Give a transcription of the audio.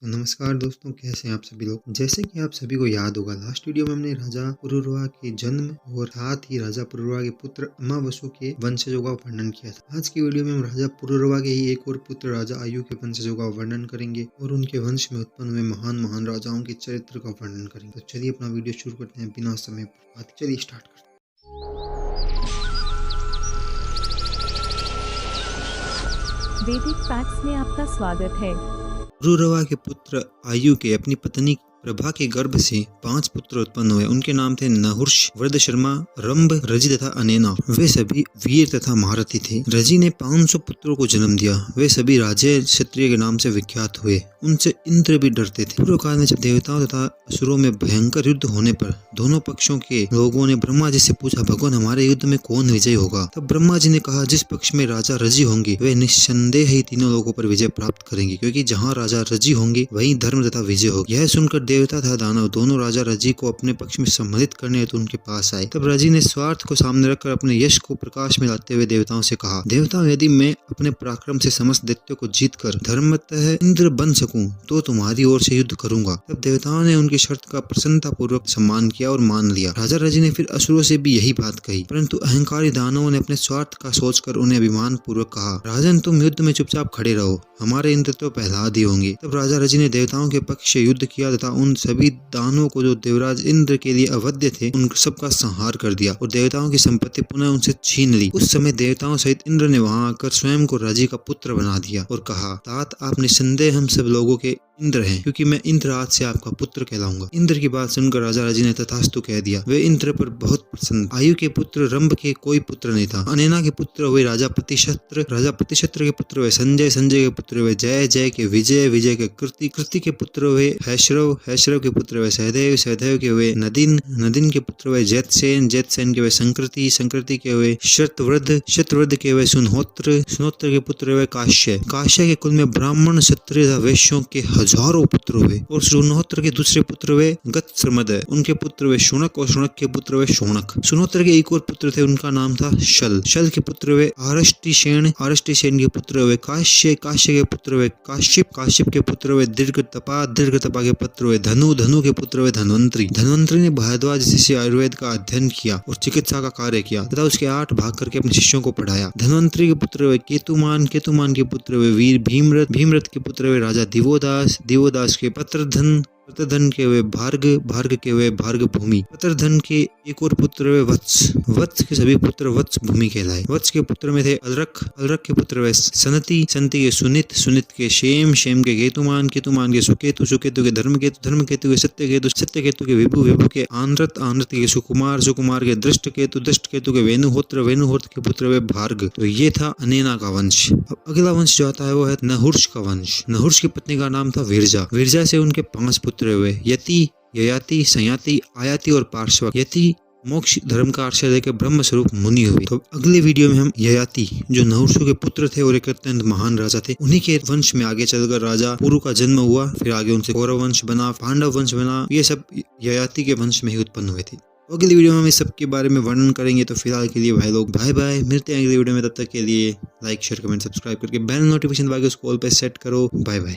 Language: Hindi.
तो नमस्कार दोस्तों, कैसे हैं आप सभी लोग। जैसे कि आप सभी को याद होगा, लास्ट वीडियो में हमने राजा पुरुरवा के जन्म और साथ ही राजा पुरुरवा के पुत्र अमावसु के वंशजों का वर्णन किया था। आज की वीडियो में हम राजा पुरुरवा के ही एक और पुत्र राजा आयु के वंशजों का वर्णन करेंगे और उनके वंश में उत्पन्न हुए महान महान राजाओं के चरित्र का वर्णन करेंगे। तो चलिए अपना वीडियो शुरू करते हैं बिना समय बर्बाद। चलिए स्टार्ट करते हैं। वैदिक फैक्ट्स में आपका स्वागत है। पुरुरवा के पुत्र आयु के अपनी पत्नी प्रभा के गर्भ से 5 पुत्र उत्पन्न हुए। उनके नाम थे नहुष, वृद्धशर्मा, रंभ, रजि तथा अनेना। वे सभी वीर तथा महारथी थे। रजि ने 500 पुत्रों को जन्म दिया। वे सभी राजे क्षत्रिय के नाम से विख्यात हुए। उनसे इंद्र भी डरते थे। पूर्व काल में जब देवताओं तथा असुरों में भयंकर युद्ध होने पर दोनों पक्षों के लोगों ने ब्रह्मा जी से पूछा, भगवान हमारे युद्ध में कौन विजय होगा। तब ब्रह्मा जी ने कहा, जिस पक्ष में राजा रजि होंगे वे निस्संदेह ही तीनों लोगों पर विजय प्राप्त करेंगे, क्योंकि जहाँ राजा रजि होंगे वहीं धर्म तथा विजय होगी। यह सुनकर देवता तथा दानव दोनों राजा रजि को अपने पक्ष में सम्मिलित करने हेतु उनके पास आए। तब रजि ने स्वार्थ को सामने रखकर अपने यश को प्रकाश में लाते हुए देवताओं से कहा, देवताओं, यदि मैं अपने पराक्रम से समस्त दैत्यों को जीतकर धर्मतः इंद्र बन सकूं तो तुम्हारी ओर से युद्ध करूंगा। तब देवताओं ने उनकी शर्त का प्रसन्नता पूर्वक सम्मान किया और मान लिया। राजा रजि ने फिर असुरों से भी यही बात कही, परंतु अहंकारी दानवों ने अपने स्वार्थ का सोचकर उन्हें अभिमान पूर्वक कहा, राजन तुम युद्ध में चुपचाप खड़े रहो, हमारे इंद्र तो पहला दिए होंगे। तब राजा रजि ने देवताओं के पक्ष से युद्ध किया तथा उन सभी दानवों को जो देवराज इंद्र के लिए अवध्य थे उन सबका संहार कर दिया और देवताओं की संपत्ति पुनः उनसे छीन ली। उस समय देवताओं सहित इंद्र ने वहां आकर स्वयं को रजि का पुत्र बना दिया और कहा, तात आप निस्संदेह हम सब लोगों के इंद्र हैं, क्योंकि मैं इंद्र आज से आपका पुत्र कहलाऊंगा। इंद्र की बात सुनकर राजा रजि ने तथास्तु कह दिया। वे इंद्र पर बहुत प्रसन्न। आयु के पुत्र रंभ के कोई पुत्र नहीं था। अनेना के पुत्र हुए राजा प्रतिशत्र के पुत्र हुए संजय के पुत्र हुए जय के विजय के कृति के पुत्र हुए हैशरव के पुत्र हुए सहदेव के हुए नदिन के पुत्र हुए जैतसेन के हुए संकृति के हुए शतवृद्ध के हुए सुनहोत्र के पुत्र हुए काश्य के कुल में ब्राह्मण क्षत्रिय तथा वैश्यों के हजारों पुत्र हुए। और सुनहोत्र के दूसरे पुत्र हुए गत्समद, उनके पुत्र हुए शुनक और शुनक के पुत्र हुए शौनक। सुनहोत्र के एक और पुत्र थे, उनका नाम था शल के पुत्र हुए आरष्टिशेन के पुत्र हुए काश्य के पुत्र हुए काश्यप के पुत्र हुए दीर्घतपा के पुत्र हुए धनु के पुत्र हुए धन्वंतरी ने भारद्वाज से आयुर्वेद का अध्ययन किया और चिकित्सा का कार्य किया तथा उसके 8 भाग करके अपने शिष्यों को पढ़ाया। धन्वंतरी के पुत्र हुए केतुमान के पुत्र हुए वीर भीमरथ के पुत्र हुए राजा दिवोदास के प्रतरधन के हुए भार्ग के हुए भार्ग भूमि। प्रतरधन के एक और पुत्र हुए वत्स के सभी पुत्र वत्स भूमि कहलाए। वत्स के पुत्र में थे अलरक के पुत्र हुए सनति के सुनित के शेम के केतुमान के सुकेतु के धर्मकेतु के सत्यकेतु के विभु के आंद्रत के सुकुमार के दृष्ट केतु के वेणुहोत्र के पुत्र हुए भार्ग। तो ये था अनेना का वंश। अब अगला वंश जो आता है वो है नहुष का वंश। नहुष की पत्नी का नाम था विरजा से उनके 5 पुत्र हुए, यति, ययाति, संयाति, आयाति और पार्श्व। यति मोक्ष धर्म का आश्रय लेकर ब्रह्म स्वरूप मुनि हुए। तो अगले वीडियो में हम ययाति जो नहुषु के पुत्र थे और एक अत्यंत महान राजा थे, उन्हीं के वंश में आगे चलकर राजा पुरु का जन्म हुआ। फिर आगे उनसे कौरव वंश बना, पांडव वंश बना। ये सब ययाति के वंश में ही उत्पन्न हुए थे। अगली वीडियो में हम इस सब के बारे में वर्णन करेंगे। तो फिलहाल के लिए भाई लोग बाय बाय, मिलते हैं अगली वीडियो में। तब तक के लिए लाइक शेयर कमेंट सब्सक्राइब करके बेल नोटिफिकेशन वाले उस कॉल पे सेट करो। Bye bye.